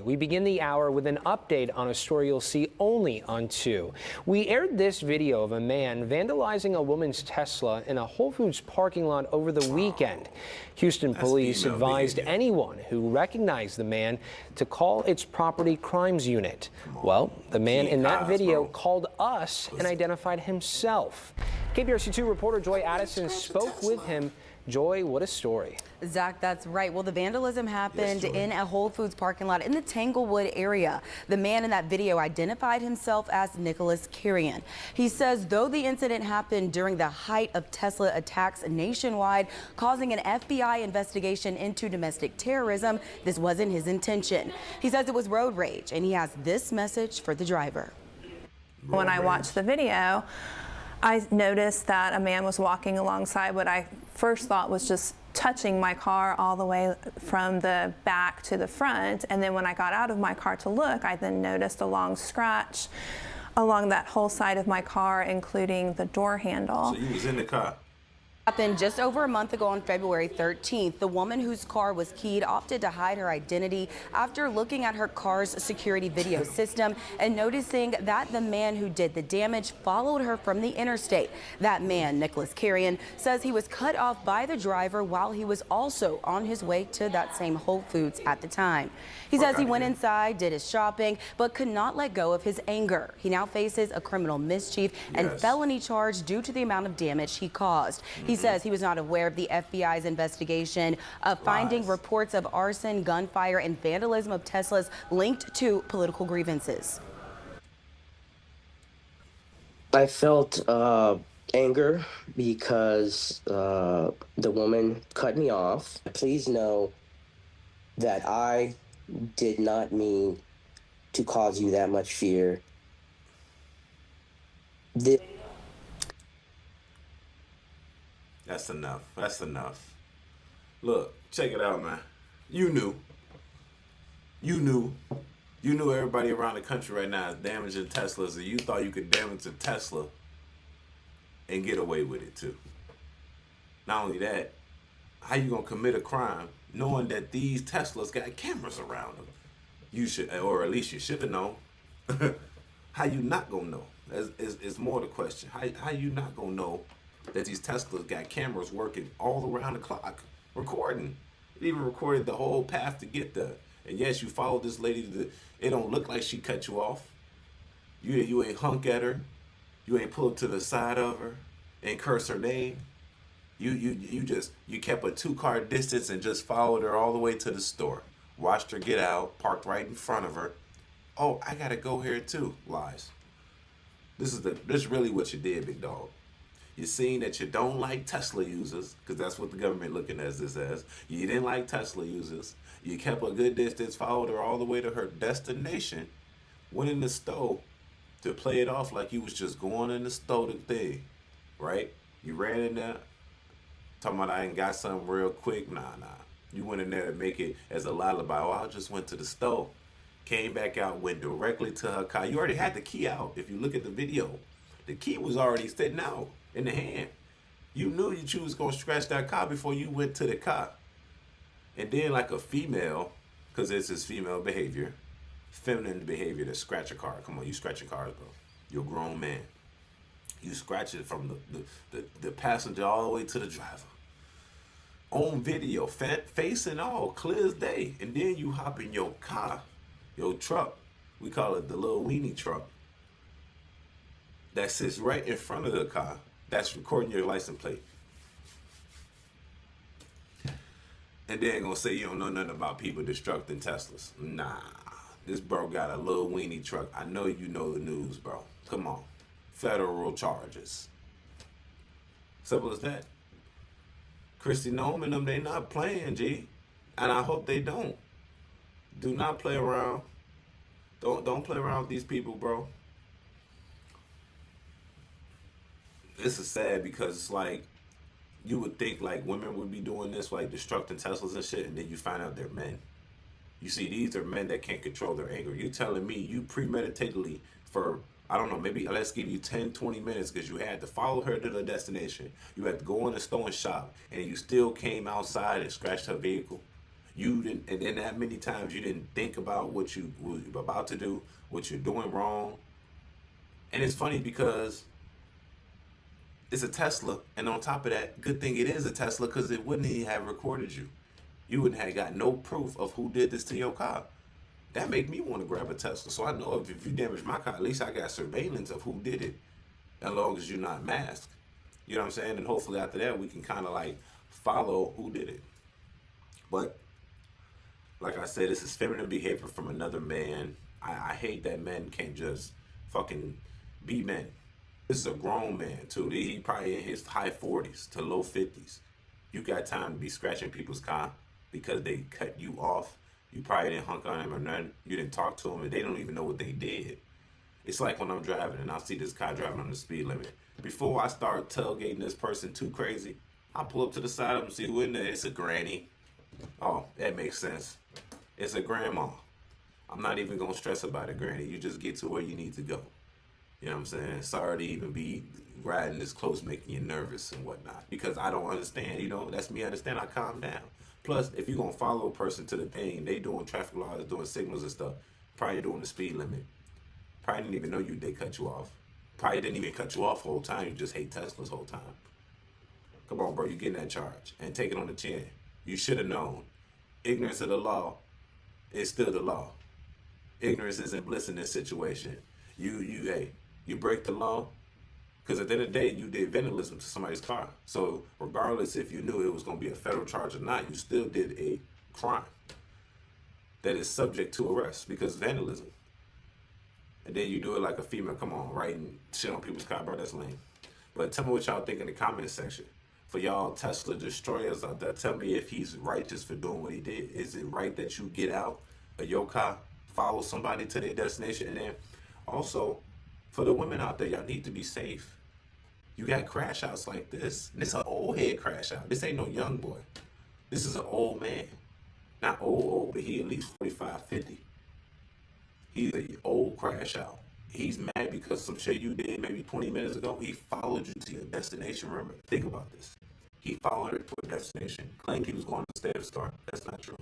We begin the hour with an update on a story you'll see only on 2. We aired this video of a man vandalizing a woman's Tesla in a Whole Foods parking lot over the weekend. Houston police advised anyone who recognized the man to call its property crimes unit. Well, the man in that video called us and identified himself. KPRC2 reporter Joy Addison spoke with him. Joy, what a story. Zach, that's right. Well, the vandalism happened in a Whole Foods parking lot in the Tanglewood area. The man in that video identified himself as Nicholas Carrion. He says though the incident happened during the height of Tesla attacks nationwide, causing an FBI investigation into domestic terrorism, this wasn't his intention. He says it was road rage, and he has this message for the driver. When I watched the video, I noticed that a man was walking alongside what I first thought was just touching my car all the way from the back to the front. And then when I got out of my car to look, I then noticed a long scratch along that whole side of my car, including the door handle. So you was in the car? Happened just over a month ago on February 13th. The woman whose car was keyed opted to hide her identity after looking at her car's security video system and noticing that the man who did the damage followed her from the interstate. That man, Nicholas Carrion, says he was cut off by the driver while he was also on his way to that same Whole Foods at the time. He says he went inside, did his shopping, but could not let go of his anger. He now faces a criminal mischief and felony charge due to the amount of damage he caused. He says he was not aware of the FBI's investigation of finding reports of arson, gunfire, and vandalism of Teslas linked to political grievances. I felt anger because the woman cut me off. Please know that I did not mean to cause you that much fear. That's enough. That's enough. Look, check it out, man. You knew. You knew everybody around the country right now is damaging Teslas, and you thought you could damage a Tesla and get away with it too. Not only that, how you gonna commit a crime knowing that these Teslas got cameras around them? You should, or at least you should have known. How you not gonna know? Is more the question. How you not gonna know that these Teslas got cameras working all around the clock, recording? It even recorded the whole path to get there. And yes, you followed this lady. It don't look like she cut you off. You ain't hunk at her. You ain't pulled to the side of her and curse her name. You kept a 2-car distance and just followed her all the way to the store. Watched her get out, parked right in front of her. Oh, I gotta go here too. Lies. This is really what you did, big dog. You seen that you don't like Tesla users, because that's what the government looking at this as. You didn't like Tesla users. You kept a good distance, followed her all the way to her destination, went in the store to play it off like you was just going in the store to thing, right? You ran in there, talking about I ain't got something real quick. Nah. You went in there to make it as a lullaby. Oh, I just went to the store. Came back out, went directly to her car. You already had the key out. If you look at the video, the key was already sitting out in the hand. You knew you was going to scratch that car before you went to the car. And then like a female, because this is female behavior, feminine behavior to scratch a car. Come on, you scratch your cars, bro. You're a grown man. You scratch it from the passenger all the way to the driver. On video, face and all, clear as day. And then you hop in your car, your truck. We call it the little weenie truck. That sits right in front of the car. That's recording your license plate. And then gonna say you don't know nothing about people destructing Teslas. Nah, this bro got a little weenie truck. I know you know the news, bro. Come on. Federal charges. Simple as that. Kristi Noem and them, they not playing, G. And I hope they don't. Do not play around. Don't play around with these people, bro. This is sad because it's like, you would think like women would be doing this, like destructing Teslas and shit, and then you find out they're men. You see, these are men that can't control their anger. You're telling me you premeditatedly for, I don't know, maybe let's give you 10, 20 minutes because you had to follow her to the destination. You had to go in the store and shop, and you still came outside and scratched her vehicle. You didn't, and then that many times you didn't think about what you were about to do, what you're doing wrong. And it's funny because it's a Tesla, and on top of that, good thing it is a Tesla because it wouldn't even have recorded you. You wouldn't have got no proof of who did this to your car. That make me want to grab a Tesla. So I know if you damage my car, at least I got surveillance of who did it, as long as you're not masked. You know what I'm saying? And hopefully after that, we can kind of like follow who did it. But like I said, this is feminine behavior from another man. I hate that men can't just fucking be men. This is a grown man too. He probably in his high 40s to low 50s. You got time to be scratching people's car because they cut you off. You probably didn't hunk on him or nothing. You didn't talk to them, and they don't even know what they did. It's like when I'm driving and I see this car driving on the speed limit. Before I start tailgating this person too crazy, I pull up to the side of them, see who in there. It's a granny. Oh, that makes sense. It's a grandma. I'm not even gonna stress about it, granny. You just get to where you need to go. You know what I'm saying? Sorry to even be riding this close, making you nervous and whatnot. Because I don't understand. You know, that's me. I understand. I calm down. Plus, if you're gonna follow a person to the thing, they doing traffic laws, doing signals and stuff. Probably doing the speed limit. Probably didn't even know they cut you off. Probably didn't even cut you off the whole time. You just hate Teslas the whole time. Come on, bro. You getting that charge and take it on the chin. You should have known. Ignorance of the law is still the law. Ignorance isn't bliss in this situation. You break the law, because at the end of the day, you did vandalism to somebody's car. So regardless if you knew it was going to be a federal charge or not, you still did a crime that is subject to arrest because vandalism. And then you do it like a female. Come on, writing shit on people's car, bro. That's lame. But tell me what y'all think in the comment section. For y'all Tesla destroyers out there, tell me if he's righteous for doing what he did. Is it right that you get out of your car, follow somebody to their destination, and then also for the women out there, y'all need to be safe. You got crash outs like this. This is an old head crash out. This ain't no young boy. This is an old man. Not old, but he at least 45, 50. He's an old crash out. He's mad because some shit you did maybe 20 minutes ago, he followed you to your destination. Remember, think about this. He followed her to a destination, claimed he was going to stay at the start. That's not true.